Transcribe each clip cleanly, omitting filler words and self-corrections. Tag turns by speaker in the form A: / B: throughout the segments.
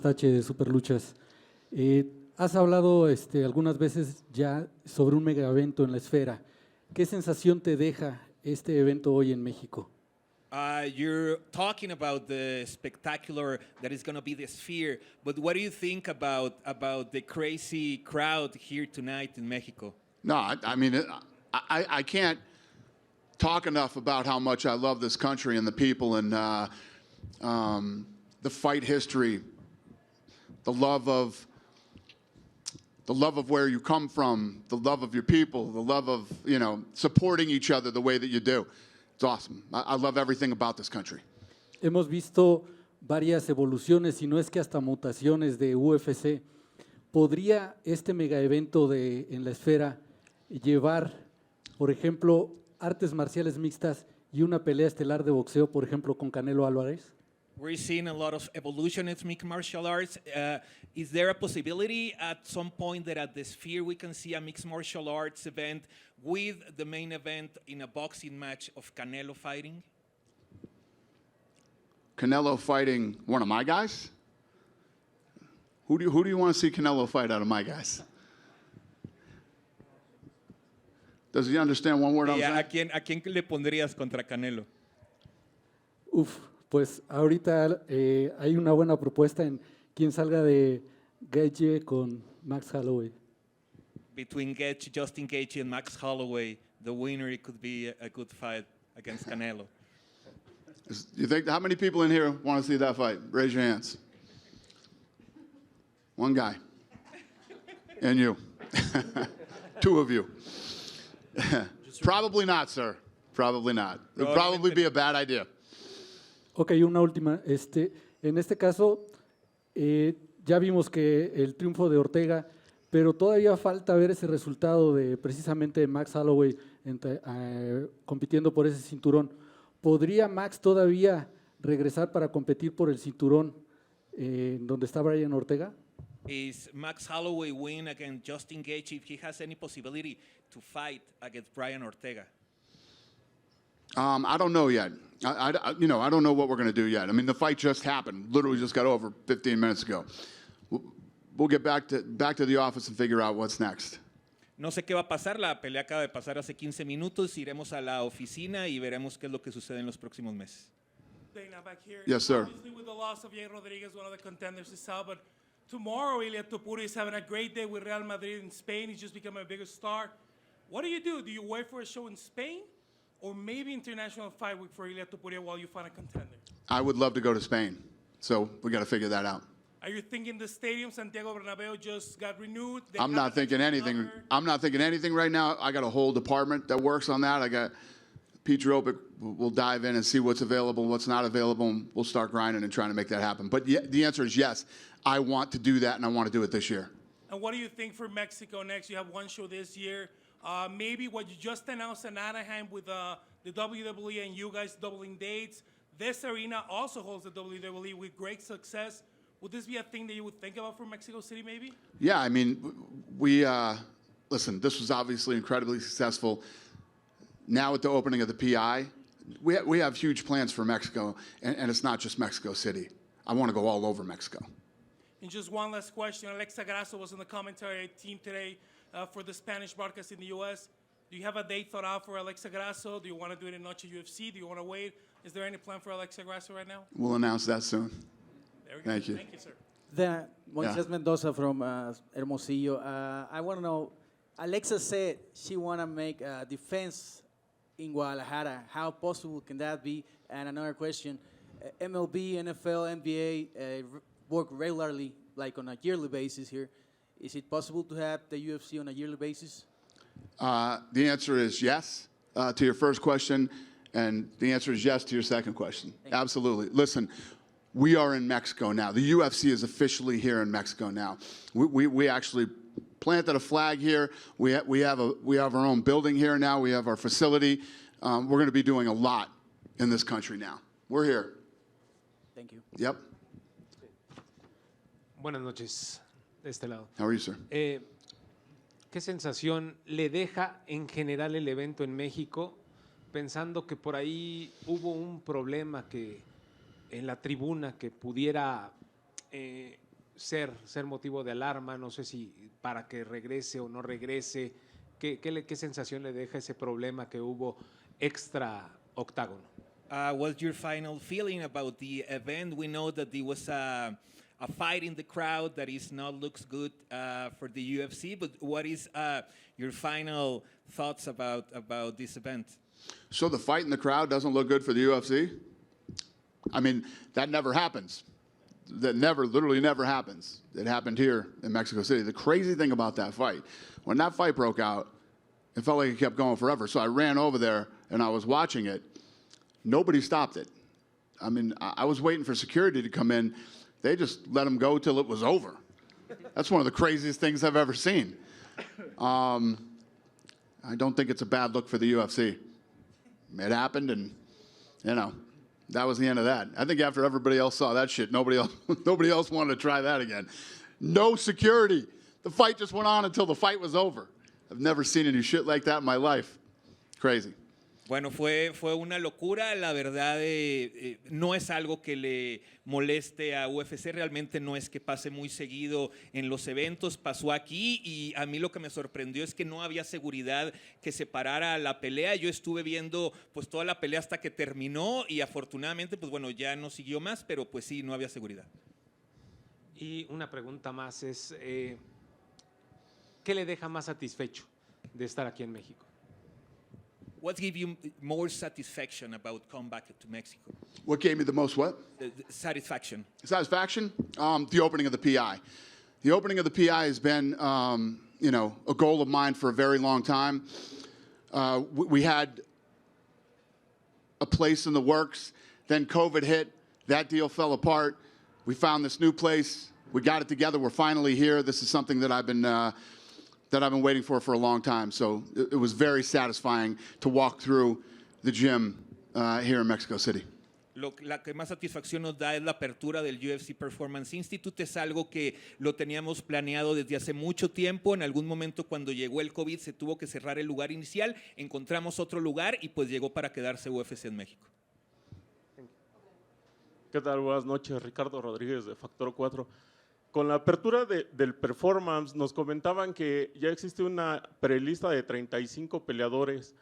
A: Tache de Superluchas. Has hablado algunas veces ya sobre un mega evento en la esfera. ¿Qué sensación te deja este evento hoy en México?
B: You're talking about the spectacular that is going to be the Sphere, but what do you think about the crazy crowd here tonight in Mexico?
C: No, I mean, I can't talk enough about how much I love this country and the people and the fight history, the love of where you come from, the love of your people, the love of, supporting each other the way that you do. It's awesome. I love everything about this country.
A: Hemos visto varias evoluciones, y no es que hasta mutaciones de UFC. ¿Podría este mega evento en la esfera llevar, por ejemplo, artes marciales mixtas y una pelea estelar de boxeo, por ejemplo, con Canelo Álvarez?
B: We're seeing a lot of evolution in mixed martial arts. Is there a possibility at some point that at the Sphere we can see a mixed martial arts event with the main event in a boxing match of Canelo fighting?
C: Canelo fighting one of my guys? Who do you want to see Canelo fight out of my guys? Does he understand one word I'm saying?
B: ¿A quién le pondrías contra Canelo?
A: Pues ahorita hay una buena propuesta en quien salga de Gaethje con Max Holloway.
B: Between Justin Gaethje and Max Holloway, the winner, it could be a good fight against Canelo.
C: You think, how many people in here want to see that fight? Raise your hands. One guy. And you. Two of you. Probably not, sir. Probably not. It would probably be a bad idea.
A: Ok, una última. En este caso, ya vimos que el triunfo de Ortega, pero todavía falta ver ese resultado de precisamente Max Holloway compitiendo por ese cinturón. ¿Podría Max todavía regresar para competir por el cinturón donde está Brian Ortega?
B: Is Max Holloway win against Justin Gaethje if he has any possibility to fight against Brian Ortega?
C: I don't know yet. I don't know what we're going to do yet. I mean, the fight just happened. Literally just got over 15 minutes ago. We'll get back to the office and figure out what's next.
B: No sé qué va a pasar. La pelea acaba de pasar hace 15 minutos. Iremos a la oficina y veremos qué es lo que sucede en los próximos meses.
D: Dana, back here.
C: Yes, sir.
D: Obviously, with the loss of Yair Rodriguez, one of the contenders is out, but tomorrow, Ilia Topuria is having a great day with Real Madrid in Spain. He's just become a bigger star. What do? Do you wait for a show in Spain? Or maybe International Fight Week for Ilia Topuria while you find a contender?
C: I would love to go to Spain, so we got to figure that out.
D: Are you thinking the stadium, Santiago Bernabeu, just got renewed?
C: I'm not thinking anything. I'm not thinking anything right now. I got a whole department that works on that. I got Pete Dropic will dive in and see what's available, what's not available, and we'll start grinding and trying to make that happen. But the answer is yes. I want to do that, and I want to do it this year.
D: And what do you think for Mexico next? You have one show this year. Maybe what you just announced in Anaheim with the WWE and you guys doubling dates. This arena also holds the WWE with great success. Would this be a thing that you would think about for Mexico City, maybe?
C: Yeah, I mean, listen, this was obviously incredibly successful. Now with the opening of the PI, we have huge plans for Mexico, and it's not just Mexico City. I want to go all over Mexico.
D: And just one last question. Alexa Grasso was on the commentary team today for the Spanish broadcast in the U.S. Do you have a date thought out for Alexa Grasso? Do you want to do it in Noche UFC? Do you want to wait? Is there any plan for Alexa Grasso right now?
C: We'll announce that soon.
D: There we go.
C: Thank you.
D: Thank you, sir.
E: Moises Mendoza from Hermosillo. I want to know, Alexa said she want to make a defense in Guadalajara. How possible can that be? And another question, MLB, NFL, NBA work regularly, like on a yearly basis here. Is it possible to have the UFC on a yearly basis?
C: The answer is yes to your first question, and the answer is yes to your second question. Absolutely. Listen, we are in Mexico now. The UFC is officially here in Mexico now. We actually planted a flag here. We have our own building here now. We have our facility. We're going to be doing a lot in this country now. We're here.
E: Thank you.
C: Yep.
F: Buenas noches, de este lado.
C: How are you, sir?
F: ¿Qué sensación le deja en general el evento en México, pensando que por ahí hubo un problema que en la tribuna que pudiera ser motivo de alarma? No sé si para que regrese o no regrese. ¿Qué sensación le deja ese problema que hubo extra octágono?
B: What's your final feeling about the event? We know that there was a fight in the crowd that is not looks good for the UFC, but what is your final thoughts about this event?
C: So the fight in the crowd doesn't look good for the UFC? I mean, that never happens. That literally never happens. It happened here in Mexico City. The crazy thing about that fight, when that fight broke out, it felt like it kept going forever. So I ran over there and I was watching it. Nobody stopped it. I mean, I was waiting for security to come in. They just let him go till it was over. That's one of the craziest things I've ever seen. I don't think it's a bad look for the UFC. It happened, and, you know, that was the end of that. I think after everybody else saw that shit, nobody else wanted to try that again. No security. The fight just went on until the fight was over. I've never seen any shit like that in my life. Crazy.
B: Bueno, fue una locura, la verdad no es algo que le moleste a UFC, realmente no es que pase muy seguido en los eventos, pasó aquí y a mí lo que me sorprendió es que no había seguridad que separara la pelea. Yo estuve viendo pues toda la pelea hasta que terminó y afortunadamente pues bueno, ya no siguió más, pero pues sí, no había seguridad.
F: Y una pregunta más es, ¿qué le deja más satisfecho de estar aquí en México?
B: What gave you more satisfaction about coming back to Mexico?
C: What gave me the most what?
B: Satisfaction.
C: Satisfaction? The opening of the PI. The opening of the PI has been, you know, a goal of mine for a very long time. We had a place in the works. Then COVID hit. That deal fell apart. We found this new place. We got it together. We're finally here. This is something that I've been waiting for a long time. So it was very satisfying to walk through the gym here in Mexico City.
B: La que más satisfacción nos da es la apertura del UFC Performance Institute. Es algo que lo teníamos planeado desde hace mucho tiempo. En algún momento cuando llegó el COVID se tuvo que cerrar el lugar inicial. Encontramos otro lugar y pues llegó para quedarse UFC en México.
G: ¿Qué tal? Buenas noches, Ricardo Rodríguez de Factor 4. Con la apertura del performance nos comentaban que ya existe una prelista de 35 peleadores.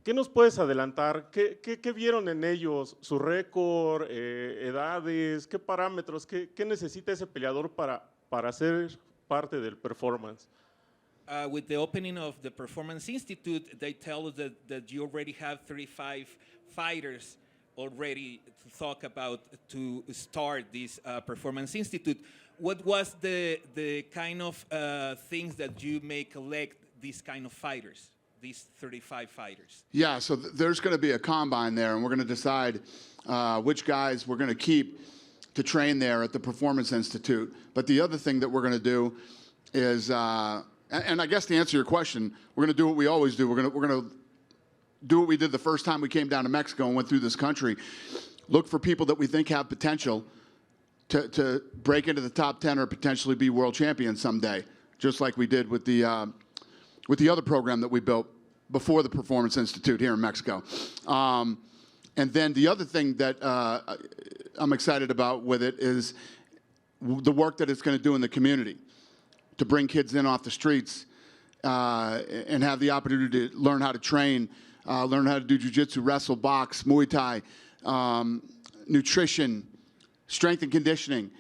G: ¿Qué nos puedes adelantar? ¿Qué vieron en ellos? ¿Su récord? ¿Edades? ¿Qué parámetros? ¿Qué necesita ese peleador para ser parte del performance?
B: With the opening of the Performance Institute, they tell us that you already have 35 fighters already to talk about to start this Performance Institute. What was the kind of things that you may collect these kind of fighters, these 35 fighters?
C: Yeah, so there's going to be a combine there, and we're going to decide which guys we're going to keep to train there at the Performance Institute. But the other thing that we're going to do is, and I guess to answer your question, we're going to do what we always do. We're going to do what we did the first time we came down to Mexico and went through this country. Look for people that we think have potential to break into the top 10 or potentially be world champions someday, just like we did with the other program that we built before the Performance Institute here in Mexico. And then the other thing that I'm excited about with it is the work that it's going to do in the community, to bring kids in off the streets and have the opportunity to learn how to train, learn how to do jiu-jitsu, wrestle, box, Muay Thai, nutrition, strength and conditioning.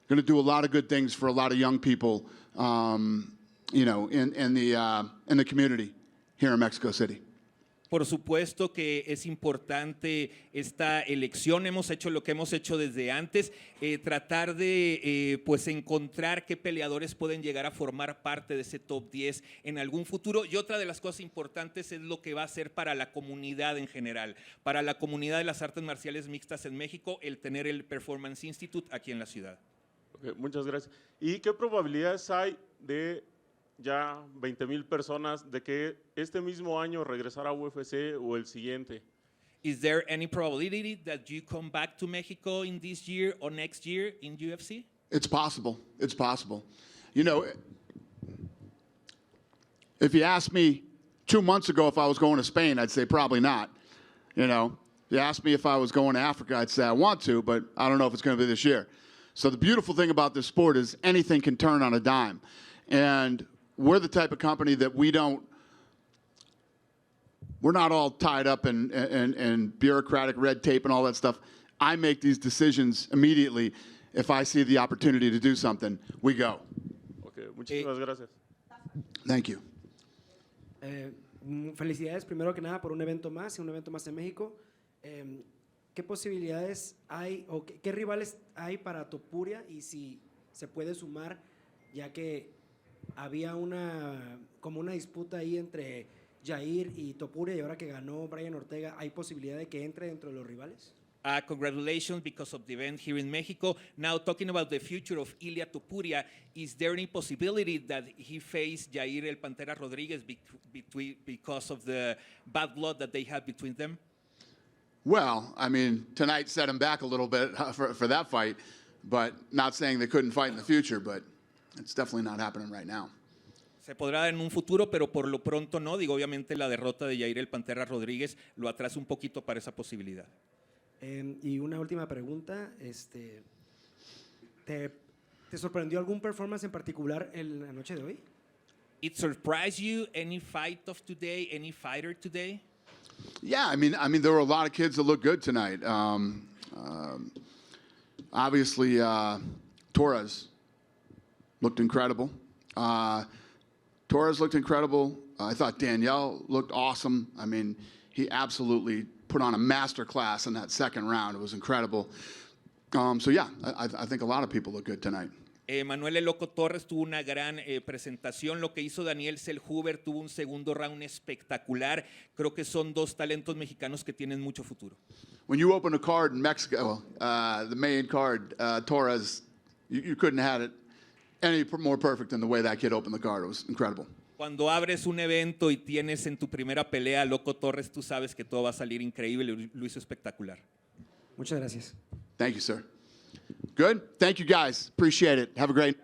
C: Going to do a lot of good things for a lot of young people, you know, in the community here in Mexico City.
B: Por supuesto que es importante esta elección. Hemos hecho lo que hemos hecho desde antes, tratar de pues encontrar qué peleadores pueden llegar a formar parte de ese top 10 en algún futuro. Y otra de las cosas importantes es lo que va a ser para la comunidad en general, para la comunidad de las artes marciales mixtas en México, el tener el Performance Institute aquí en la ciudad.
G: Okay, muchas gracias. ¿Y qué probabilidades hay de ya 20,000 personas de que este mismo año regresara a UFC o el siguiente?
B: Is there any probability that you come back to Mexico in this year or next year in UFC?
C: It's possible. It's possible. You know, if you asked me 2 months ago if I was going to Spain, I'd say probably not. You know, if you asked me if I was going to Africa, I'd say I want to, but I don't know if it's going to be this year. So the beautiful thing about this sport is anything can turn on a dime. And we're the type of company that we're not all tied up in bureaucratic red tape and all that stuff. I make these decisions immediately. If I see the opportunity to do something, we go.
G: Okay, muchísimas gracias.
C: Thank you.
H: Felicidades primero que nada por un evento más en México. ¿Qué posibilidades hay o qué rivales hay para Topuria y si se puede sumar, ya que había como una disputa ahí entre Yair y Topuria y ahora que ganó Brian Ortega, ¿hay posibilidad de que entre dentro de los rivales?
B: Congratulations because of the event here in Mexico. Now, talking about the future of Ilia Topuria, is there any possibility that he face Yair El Pantera Rodriguez because of the bad blood that they have between them?
C: Well, I mean, tonight set him back a little bit for that fight, but not saying they couldn't fight in the future, but it's definitely not happening right now.
B: Se podrá en un futuro, pero por lo pronto no. Digo, obviamente la derrota de Yair El Pantera Rodríguez lo atrasa un poquito para esa posibilidad.
H: Y una última pregunta, ¿te sorprendió algún performance en particular en la noche de hoy?
B: It surprised you, any fight of today, any fighter today?
C: Yeah, I mean, there were a lot of kids that looked good tonight. Obviously, Torres looked incredible. Torres looked incredible. I thought Danielle looked awesome. I mean, he absolutely put on a master class in that second round. It was incredible. So yeah, I think a lot of people look good tonight.
B: Manuel El Loco Torres tuvo una gran presentación. Lo que hizo Daniel Selhuber tuvo un segundo round espectacular. Creo que son dos talentos mexicanos que tienen mucho futuro.
C: When you open a card in Mexico, the main card, Torres, you couldn't have had it any more perfect than the way that kid opened the card. It was incredible.
B: Cuando abres un evento y tienes en tu primera pelea a Loco Torres, tú sabes que todo va a salir increíble. Lo hizo espectacular.
H: Muchas gracias.
C: Thank you, sir. Good. Thank you, guys. Appreciate it. Have a great